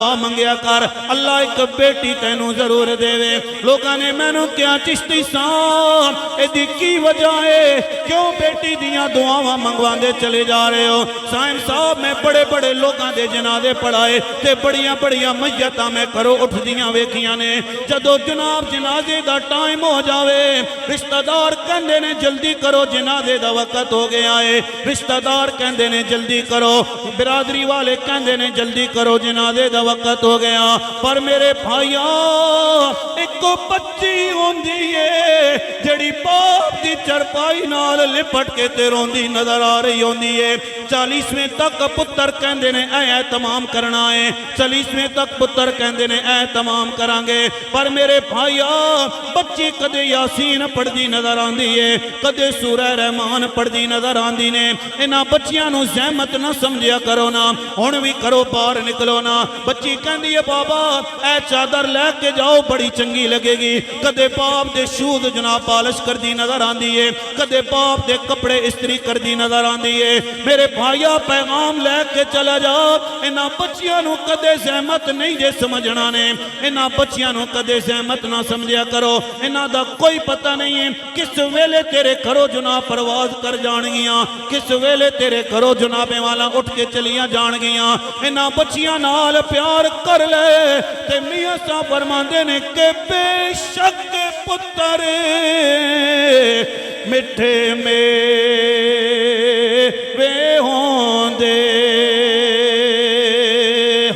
मंगया कर, अल्लाह एक बेटी तेनू जरूर देवे। लोगों ने मैनू क्या चिश्ती साहब इहदी की वजह है, क्यों बेटी दियां दुआवां मंगवांदे चले जा रहे हो? साहिब साहब मैं बड़े बड़े लोगों के जनाजे पढ़ाए ते बड़ियां बड़ियां मैयतां मैं करो उठदियां वेखियां ने। जदों जनाब जनाजे का टाइम हो जावे, रिश्तेदार कहंदे ने जल्दी करो जनाजे का वक्त हो गया है, रिश्तेदार कहंदे ने जल्दी करो, बिरादरी वाले कहंदे ने जल्दी करो जनाजे का वक्त हो गया। पर मेरे भाइया एक बच्ची होंदी है जड़ी बाप की चरपाई नाल लिपट के ते रोंदी नजर आ रही होंदी है। 40वें तक पुत्र कहंदे ने ऐ तमाम करना है, 40वें तक पुत्र कहंदे ने ऐ तमाम करांगे। पर मेरे भाइया बच्ची कदे यासीन पढ़दी नजर आंदी है, कदे सूरह रहमान पढ़दी नजर आंदी ने। इन्हां बच्चियां नूं ज़हमत ना समझिया करो ना, हुण भी करो बाहर निकलो ना। बच्ची कहती है बाबा ऐ चादर लैके जाओ बड़ी चंगी लगेगी। कदे बाप दे शूज जनाब पालिश करती नजर आती है, कदे बाप दे कपड़े इस्त्री करती नजर आती है। मेरे भाइया पैगाम लैके चला जाओ, इन्हां बच्चियां नूं कदे सहमत नहीं जे समझना ने, इन्हां बच्चियां नूं कदे सहमत ना समझिया करो। इन्हां दा कोई पता नहीं है किस वेले तेरे घरों जनाब परवाज कर जाणगियां, किस वेले तेरे घरों जनाबे वाला उठ के चलियां जाणगियां। इन्हां बच्चियां नाल प्यार कर ले ते मियां साहब फरमांदे ने कि बेशक पुत्र मिठे मेवे होंदे,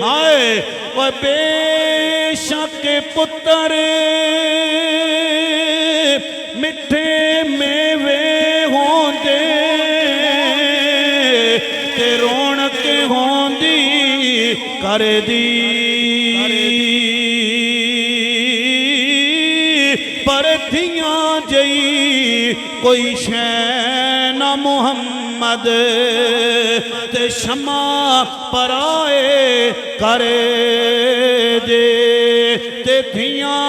हाय वह बेशक पुत्र मिठे मेवे होंदे ते रौनक होंदी कर दी। पर थियां जई कोई शै ना मुहम्मद ते शमा पराए करे दे ते थियां